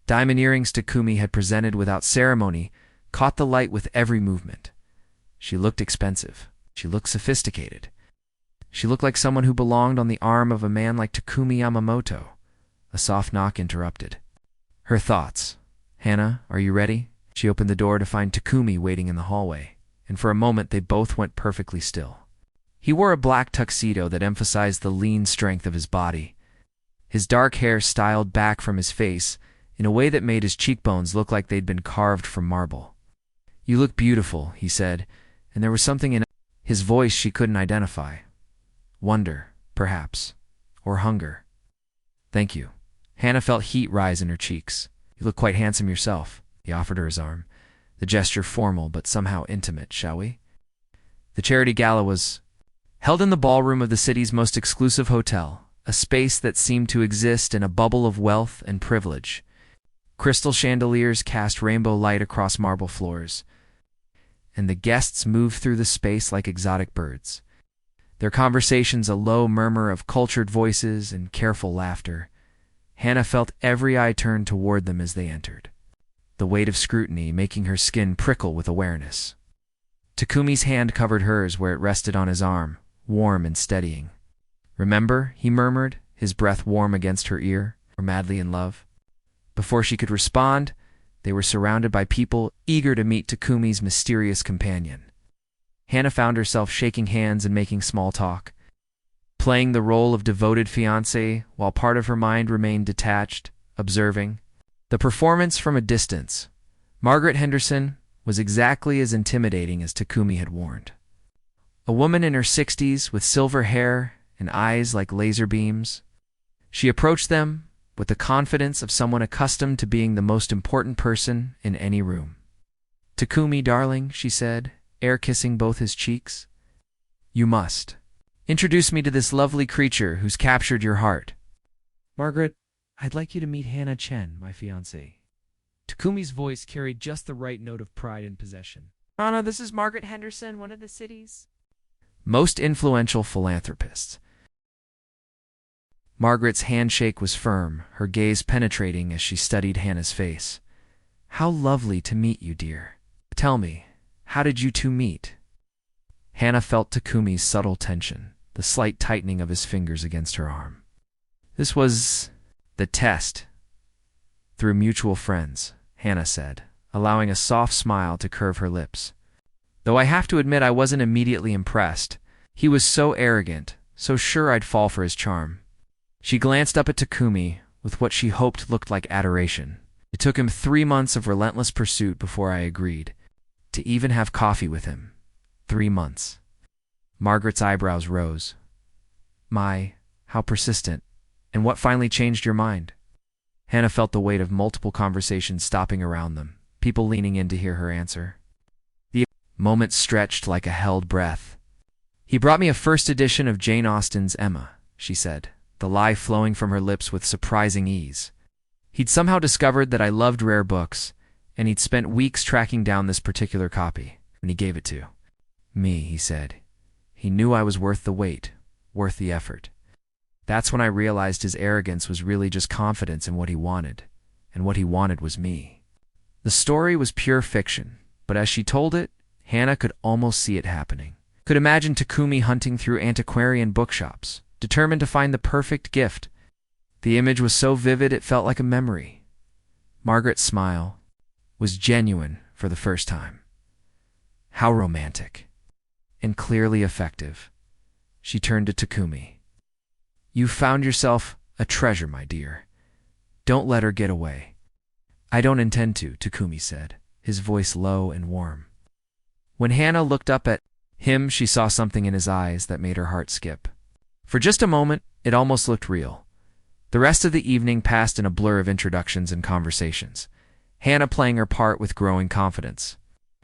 Diamond earrings Takumi had presented without ceremony caught the light with every movement. She looked expensive. She looked sophisticated. She looked like someone who belonged on the arm of a man like Takumi Yamamoto. A soft knock interrupted her thoughts. "Hannah, are you ready?" She opened the door to find Takumi waiting in the hallway, and for a moment they both went perfectly still. He wore a black tuxedo that emphasized the lean strength of his body, his dark hair styled back from his face in a way that made his cheekbones look like they'd been carved from marble. "You look beautiful," he said, and there was something in his voice she couldn't identify. Wonder, perhaps, or hunger. "Thank you." Hannah felt heat rise in her cheeks. "You look quite handsome yourself." He offered her his arm, the gesture formal but somehow intimate. "Shall we?" The charity gala was held in the ballroom of the city's most exclusive hotel, a space that seemed to exist in a bubble of wealth and privilege. Crystal chandeliers cast rainbow light across marble floors, and the guests moved through the space like exotic birds. Their conversations a low murmur of cultured voices and careful laughter. Hannah felt every eye turn toward them as they entered, the weight of scrutiny making her skin prickle with awareness. Takumi's hand covered hers where it rested on his arm, warm and steadying. "Remember," he murmured, his breath warm against her ear, "we're madly in love." Before she could respond, they were surrounded by people eager to meet Takumi's mysterious companion. Hannah found herself shaking hands and making small talk, playing the role of devoted fiancé while part of her mind remained detached, observing. The performance from a distance, Margaret Henderson was exactly as intimidating as Takumi had warned. A woman in her 60s with silver hair and eyes like laser beams. She approached them with the confidence of someone accustomed to being the most important person in any room. "Takumi, darling," she said, air-kissing both his cheeks. "You must introduce me to this lovely creature who's captured your heart." "Margaret, I'd like you to meet Hannah Chen, my fiancée." Takumi's voice carried just the right note of pride and possession. "Anna, this is Margaret Henderson, one of the city's most influential philanthropists." Margaret's handshake was firm, her gaze penetrating as she studied Hannah's face. "How lovely to meet you, dear. Tell me, how did you two meet?" Hannah felt Takumi's subtle tension, the slight tightening of his fingers against her arm. "This was the test. Through mutual friends," Hannah said, allowing a soft smile to curve her lips. though I have to admit I wasn't immediately impressed. He was so arrogant, so sure I'd fall for his charm. She glanced up at Takumi with what she hoped looked like adoration. It took him 3 months of relentless pursuit before I agreed to even have coffee with him. 3 months. Margaret's eyebrows rose. My, how persistent. And what finally changed your mind? Hannah felt the weight of multiple conversations stopping around them, people leaning in to hear her answer. The moment stretched like a held breath. He brought me a first edition of Jane Austen's Emma, she said, the lie flowing from her lips with surprising ease. He'd somehow discovered that I loved rare books, and he'd spent weeks tracking down this particular copy, and he gave it to me, he said. He knew I was worth the wait, worth the effort. That's when I realized his arrogance was really just confidence in what he wanted, and what he wanted was me. The story was pure fiction, but as she told it, Hannah could almost see it happening. Could imagine Takumi hunting through antiquarian bookshops, determined to find the perfect gift. The image was so vivid it felt like a memory. Margaret's smile was genuine for the first time. How romantic. And clearly effective. She turned to Takumi. You found yourself a treasure, my dear. Don't let her get away. I don't intend to, Takumi said, his voice low and warm. When Hannah looked up at him, she saw something in his eyes that made her heart skip. For just a moment, it almost looked real. The rest of the evening passed in a blur of introductions and conversations, Hannah playing her part with growing confidence.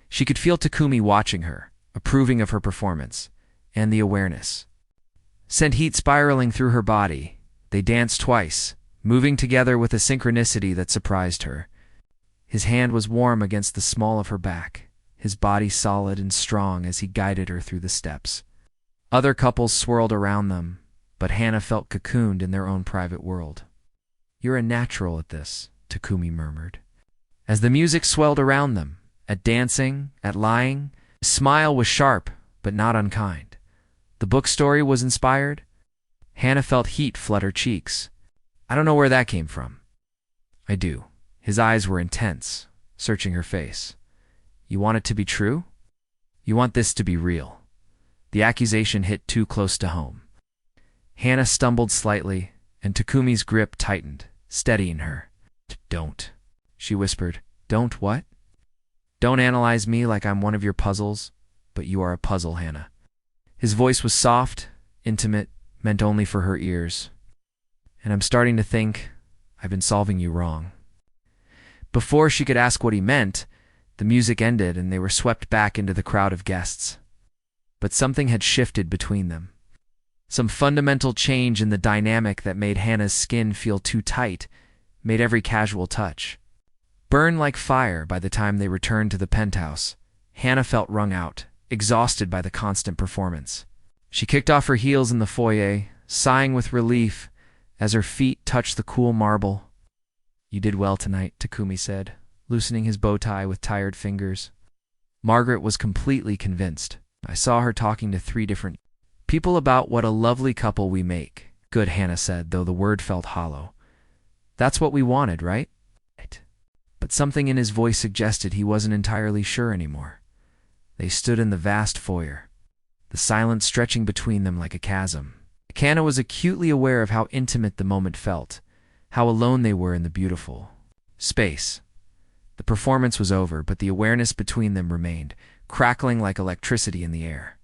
She could feel Takumi watching her, approving of her performance, and the awareness sent heat spiraling through her body. They danced twice, moving together with a synchronicity that surprised her. His hand was warm against the small of her back, his body solid and strong as he guided her through the steps. Other couples swirled around them, but Hannah felt cocooned in their own private world. You're a natural at this, Takumi murmured. As the music swelled around them, at dancing, at lying, his smile was sharp, but not unkind. The book story was inspired. Hannah felt heat flood her cheeks. I don't know where that came from. I do. His eyes were intense, searching her face. You want it to be true? You want this to be real. The accusation hit too close to home. Hannah stumbled slightly, and Takumi's grip tightened, steadying her. Don't, she whispered. Don't what? Don't analyze me like I'm one of your puzzles, but you are a puzzle, Hannah. His voice was soft, intimate, meant only for her ears. And I'm starting to think I've been solving you wrong. Before she could ask what he meant, the music ended and they were swept back into the crowd of guests. But something had shifted between them. Some fundamental change in the dynamic that made Hannah's skin feel too tight, made every casual touch burn like fire. By the time they returned to the penthouse, Hannah felt wrung out, exhausted by the constant performance. She kicked off her heels in the foyer, sighing with relief as her feet touched the cool marble. You did well tonight, Takumi said, loosening his bow tie with tired fingers. Margaret was completely convinced. I saw her talking to 3 different people about what a lovely couple we make. Good, Hannah said, though the word felt hollow. That's what we wanted, right? But something in his voice suggested he wasn't entirely sure anymore. They stood in the vast foyer, the silence stretching between them like a chasm. Hannah was acutely aware of how intimate the moment felt, how alone they were in the beautiful space. The performance was over, but the awareness between them remained, crackling like electricity in the air.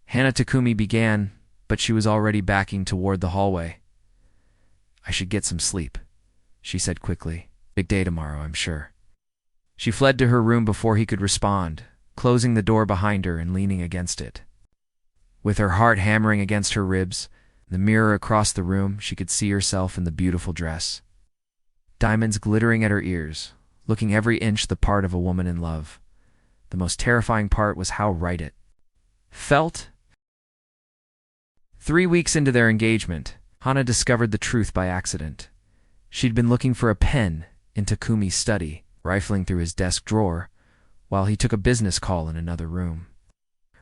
Hannah Takumi began, but she was already backing toward the hallway. I should get some sleep, she said quickly. Big day tomorrow, I'm sure. She fled to her room before he could respond, closing the door behind her and leaning against it. With her heart hammering against her ribs, the mirror across the room, she could see herself in the beautiful dress. Diamonds glittering at her ears, looking every inch the part of a woman in love. The most terrifying part was how right it felt. 3 weeks into their engagement, Hannah discovered the truth by accident. She'd been looking for a pen in Takumi's study, rifling through his desk drawer, while he took a business call in another room.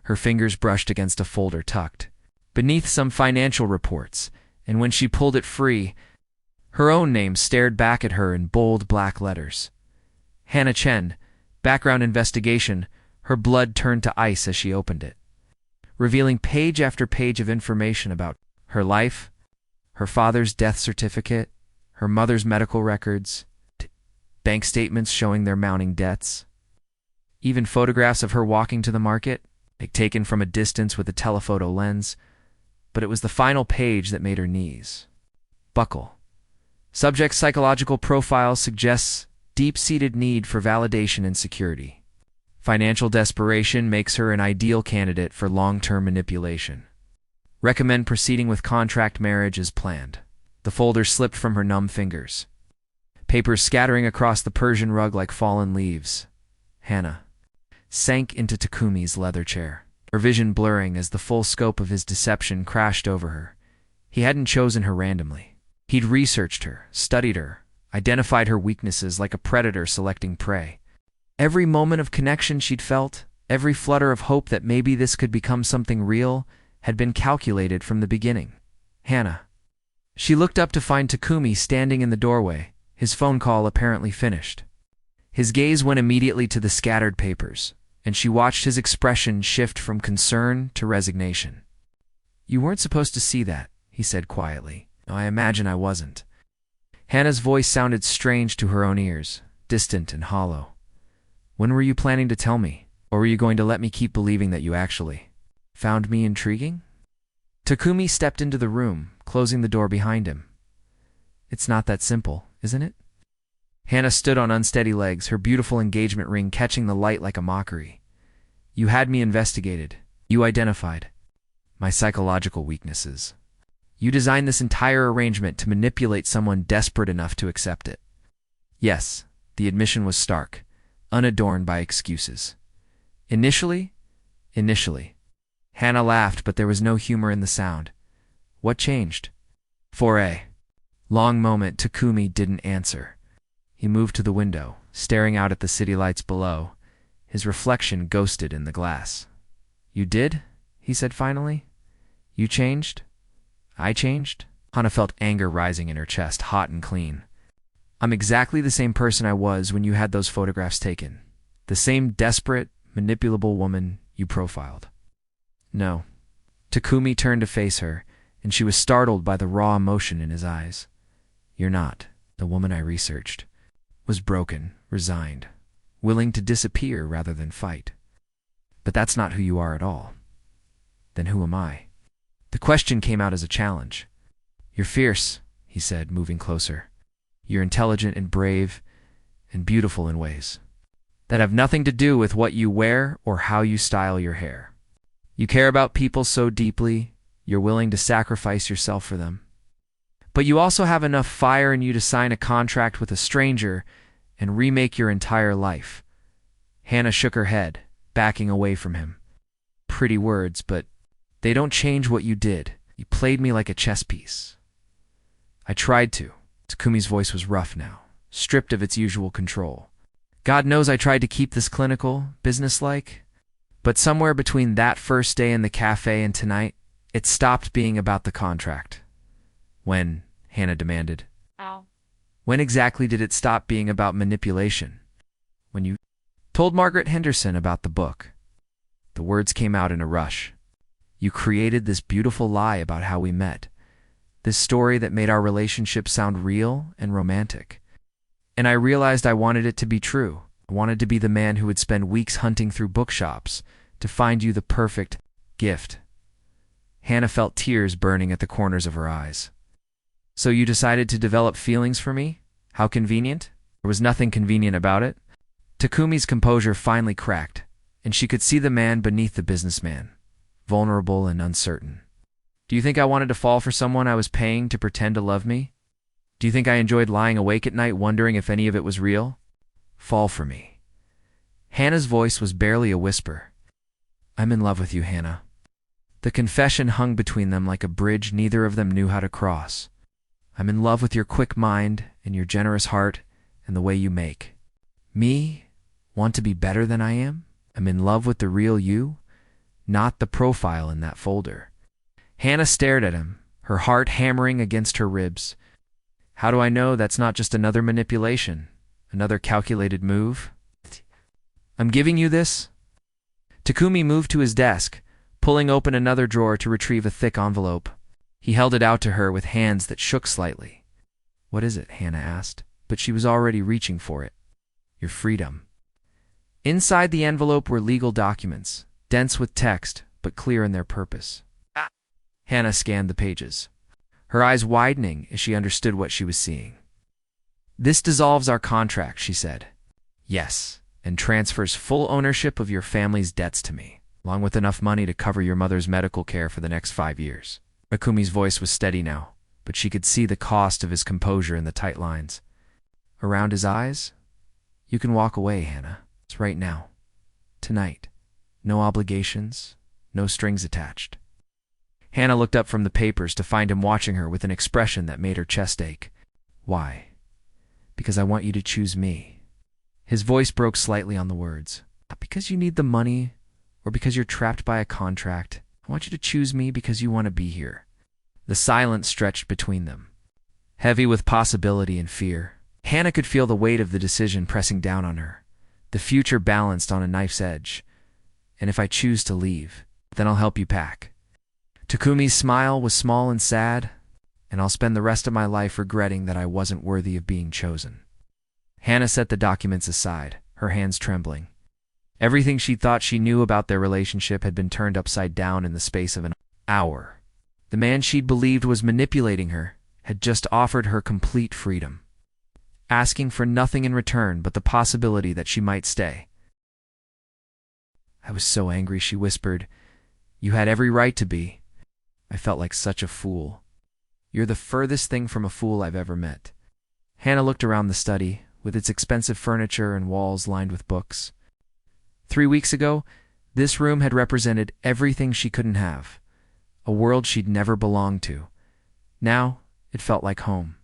Her fingers brushed against a folder tucked beneath some financial reports, and when she pulled it free, her own name stared back at her in bold black letters. Hannah Chen, background investigation, Her blood turned to ice as she opened it, revealing page after page of information about her life, her father's death certificate, her mother's medical records, bank statements showing their mounting debts, even photographs of her walking to the market, taken from a distance with a telephoto lens. But it was the final page that made her knees buckle. Subject's psychological profile suggests deep-seated need for validation and security. Financial desperation makes her an ideal candidate for long-term manipulation. Recommend proceeding with contract marriage as planned. The folder slipped from her numb fingers, papers scattering across the Persian rug like fallen leaves. Hannah sank into Takumi's leather chair, her vision blurring as the full scope of his deception crashed over her. He hadn't chosen her randomly. He'd researched her, studied her, identified her weaknesses like a predator selecting prey. Every moment of connection she'd felt, every flutter of hope that maybe this could become something real, had been calculated from the beginning. Hannah. She looked up to find Takumi standing in the doorway, his phone call apparently finished. His gaze went immediately to the scattered papers, and she watched his expression shift from concern to resignation. "You weren't supposed to see that," he said quietly. "I imagine I wasn't." Hannah's voice sounded strange to her own ears, distant and hollow. "When were you planning to tell me? Or were you going to let me keep believing that you actually found me intriguing?" Takumi stepped into the room, closing the door behind him. "It's not that simple, isn't it?" Hannah stood on unsteady legs, her beautiful engagement ring catching the light like a mockery. "You had me investigated. You identified my psychological weaknesses. You designed this entire arrangement to manipulate someone desperate enough to accept it." Yes, the admission was stark, unadorned by excuses. Initially. Hannah laughed, but there was no humor in the sound. "What changed?" For a long moment, Takumi didn't answer. He moved to the window, staring out at the city lights below, his reflection ghosted in the glass. "You did?" he said finally. "You changed? I changed?" Hannah felt anger rising in her chest, hot and clean. "I'm exactly the same person I was when you had those photographs taken. The same desperate, manipulable woman you profiled." "No." Takumi turned to face her, and she was startled by the raw emotion in his eyes. "You're not. The woman I researched was broken, resigned, willing to disappear rather than fight. But that's not who you are at all." "Then who am I?" The question came out as a challenge. "You're fierce," he said, moving closer. "You're intelligent and brave and beautiful in ways that have nothing to do with what you wear or how you style your hair. You care about people so deeply, you're willing to sacrifice yourself for them. But you also have enough fire in you to sign a contract with a stranger and remake your entire life." Hannah shook her head, backing away from him. "Pretty words, but they don't change what you did. You played me like a chess piece." "I tried to." Takumi's voice was rough now, stripped of its usual control. "God knows I tried to keep this clinical, businesslike. But somewhere between that first day in the cafe and tonight, it stopped being about the contract." "When?" Hannah demanded. Ow. "When exactly did it stop being about manipulation?" "When you told Margaret Henderson about the book." The words came out in a rush. "You created this beautiful lie about how we met. This story that made our relationship sound real and romantic. And I realized I wanted it to be true. I wanted to be the man who would spend weeks hunting through bookshops to find you the perfect gift." Hannah felt tears burning at the corners of her eyes. "So you decided to develop feelings for me? How convenient." There was nothing convenient about it. Takumi's composure finally cracked, and she could see the man beneath the businessman, vulnerable and uncertain. "Do you think I wanted to fall for someone I was paying to pretend to love me? Do you think I enjoyed lying awake at night wondering if any of it was real? Fall for me." Hannah's voice was barely a whisper. "I'm in love with you, Hannah." The confession hung between them like a bridge neither of them knew how to cross. "I'm in love with your quick mind and your generous heart and the way you make me want to be better than I am. I'm in love with the real you, not the profile in that folder." Hannah stared at him, her heart hammering against her ribs. "How do I know that's not just another manipulation, another calculated move? I'm giving you this Takumi moved to his desk, pulling open another drawer to retrieve a thick envelope. He held it out to her with hands that shook slightly. "What is it?" Hannah asked, but she was already reaching for it. "Your freedom." Inside the envelope were legal documents, dense with text, but clear in their purpose. Hannah scanned the pages, her eyes widening as she understood what she was seeing. "This dissolves our contract," she said. "Yes, and transfers full ownership of your family's debts to me, along with enough money to cover your mother's medical care for the next 5 years. Takumi's voice was steady now, but she could see the cost of his composure in the tight lines. Around his eyes, "You can walk away, Hannah. It's right now. Tonight. No obligations, no strings attached." Hannah looked up from the papers to find him watching her with an expression that made her chest ache. "Why?" "Because I want you to choose me." His voice broke slightly on the words. "Not because you need the money or because you're trapped by a contract. I want you to choose me because you want to be here." The silence stretched between them, heavy with possibility and fear. Hannah could feel the weight of the decision pressing down on her, the future balanced on a knife's edge. "And if I choose to leave, then I'll help you pack." Takumi's smile was small and sad. "And I'll spend the rest of my life regretting that I wasn't worthy of being chosen." Hannah set the documents aside, her hands trembling. Everything she thought she knew about their relationship had been turned upside down in the space of an hour. The man she'd believed was manipulating her had just offered her complete freedom, asking for nothing in return but the possibility that she might stay. "I was so angry," she whispered. "You had every right to be. I felt like such a fool. You're the furthest thing from a fool I've ever met." Hannah looked around the study, with its expensive furniture and walls lined with books. 3 weeks ago, this room had represented everything she couldn't have, a world she'd never belonged to. Now, it felt like home.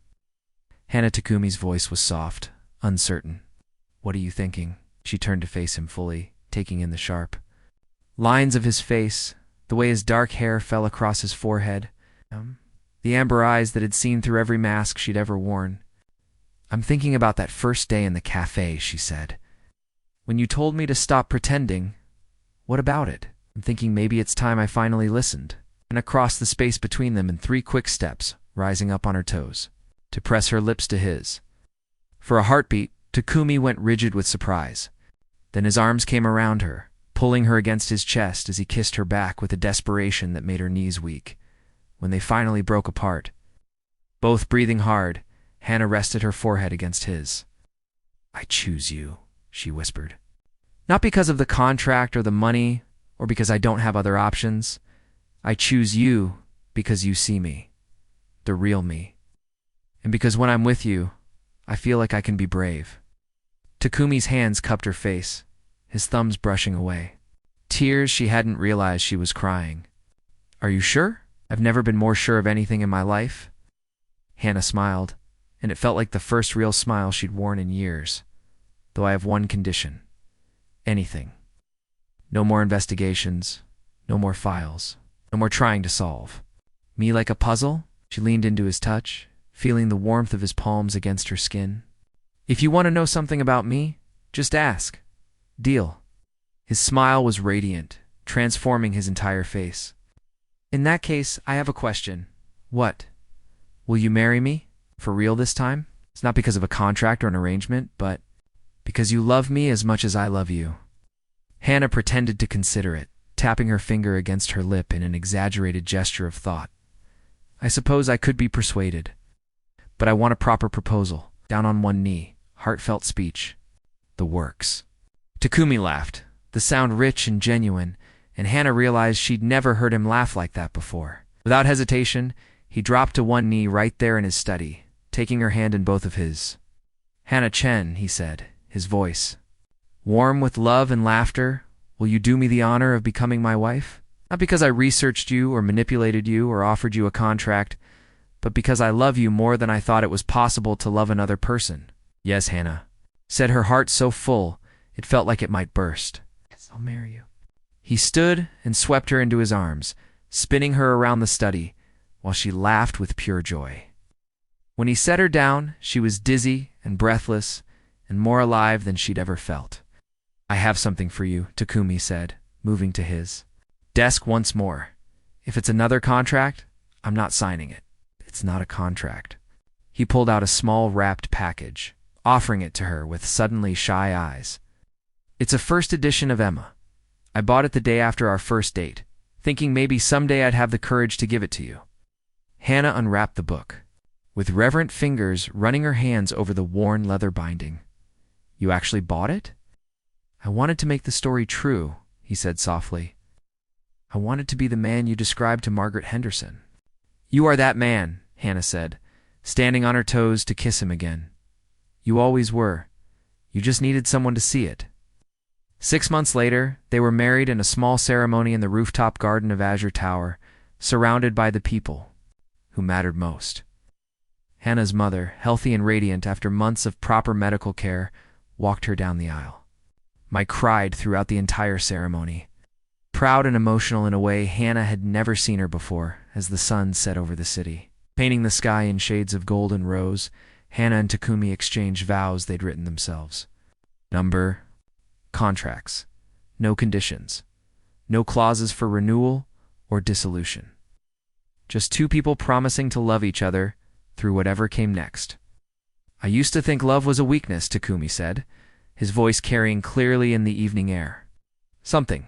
Hannah Takumi's voice was soft, uncertain. "What are you thinking?" She turned to face him fully, taking in the sharp lines of his face, the way his dark hair fell across his forehead, the amber eyes that had seen through every mask she'd ever worn. "I'm thinking about that first day in the cafe," she said. "When you told me to stop pretending, what about it? I'm thinking maybe it's time I finally listened." And across the space between them in 3 quick steps, rising up on her toes, to press her lips to his. For a heartbeat, Takumi went rigid with surprise. Then his arms came around her, pulling her against his chest as he kissed her back with a desperation that made her knees weak. When they finally broke apart, both breathing hard, Hannah rested her forehead against his. "I choose you," she whispered. "Not because of the contract or the money, or because I don't have other options. I choose you because you see me, the real me. And because when I'm with you, I feel like I can be brave." Takumi's hands cupped her face, his thumbs brushing away. Tears she hadn't realized she was crying. "Are you sure?" "I've never been more sure of anything in my life." Hannah smiled, and it felt like the first real smile she'd worn in years. "Though I have one condition. Anything. No more investigations, no more files, no more trying to solve. Me like a puzzle?" She leaned into his touch, feeling the warmth of his palms against her skin. "If you want to know something about me, just ask. Deal." His smile was radiant, transforming his entire face. "In that case, I have a question." "What?" "Will you marry me? For real this time? It's not because of a contract or an arrangement, but because you love me as much as I love you." Hannah pretended to consider it, tapping her finger against her lip in an exaggerated gesture of thought. "I suppose I could be persuaded. But I want a proper proposal, down on one knee, heartfelt speech. The works." Takumi laughed, the sound rich and genuine, and Hannah realized she'd never heard him laugh like that before. Without hesitation, he dropped to one knee right there in his study, taking her hand in both of his. "Hannah-Chen," he said, his voice warm with love and laughter, "will you do me the honor of becoming my wife? Not because I researched you or manipulated you or offered you a contract, but because I love you more than I thought it was possible to love another person." "Yes, Hannah," said her heart so full it felt like it might burst. "Yes, I'll marry you." He stood and swept her into his arms, spinning her around the study, while she laughed with pure joy. When he set her down, she was dizzy and breathless and more alive than she'd ever felt. "I have something for you," Takumi said, moving to his desk once more. If it's another contract, I'm not signing it. It's not a contract. He pulled out a small wrapped package, offering it to her with suddenly shy eyes. It's a first edition of Emma. I bought it the day after our first date, thinking maybe someday I'd have the courage to give it to you. Hannah unwrapped the book, with reverent fingers running her hands over the worn leather binding. You actually bought it? I wanted to make the story true, he said softly. I wanted to be the man you described to Margaret Henderson. You are that man, Hannah said, standing on her toes to kiss him again. You always were. You just needed someone to see it. 6 months later, they were married in a small ceremony in the rooftop garden of Azure Tower, surrounded by the people who mattered most. Hannah's mother, healthy and radiant after months of proper medical care, walked her down the aisle. Mike cried throughout the entire ceremony, proud and emotional in a way Hannah had never seen her before, as the sun set over the city. Painting the sky in shades of gold and rose, Hannah and Takumi exchanged vows they'd written themselves. Number, contracts, no conditions, no clauses for renewal or dissolution. Just two people promising to love each other through whatever came next. I used to think love was a weakness, Takumi said, his voice carrying clearly in the evening air. Something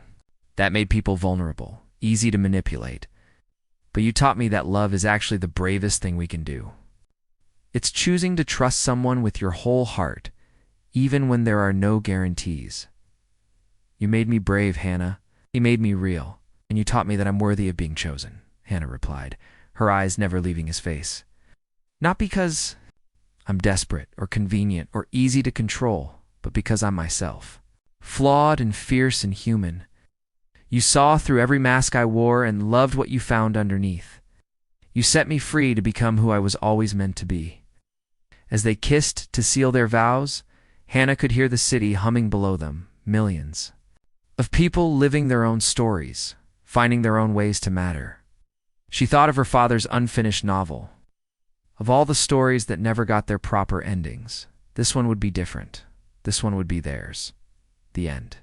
that made people vulnerable, easy to manipulate. But you taught me that love is actually the bravest thing we can do. It's choosing to trust someone with your whole heart, even when there are no guarantees. You made me brave, Hannah. You made me real, and you taught me that I'm worthy of being chosen, Hannah replied, her eyes never leaving his face. Not because I'm desperate or convenient or easy to control, but because I'm myself. Flawed and fierce and human. You saw through every mask I wore and loved what you found underneath. You set me free to become who I was always meant to be. As they kissed to seal their vows, Hannah could hear the city humming below them, millions of people living their own stories, finding their own ways to matter. She thought of her father's unfinished novel. Of all the stories that never got their proper endings, this one would be different. This one would be theirs. The end.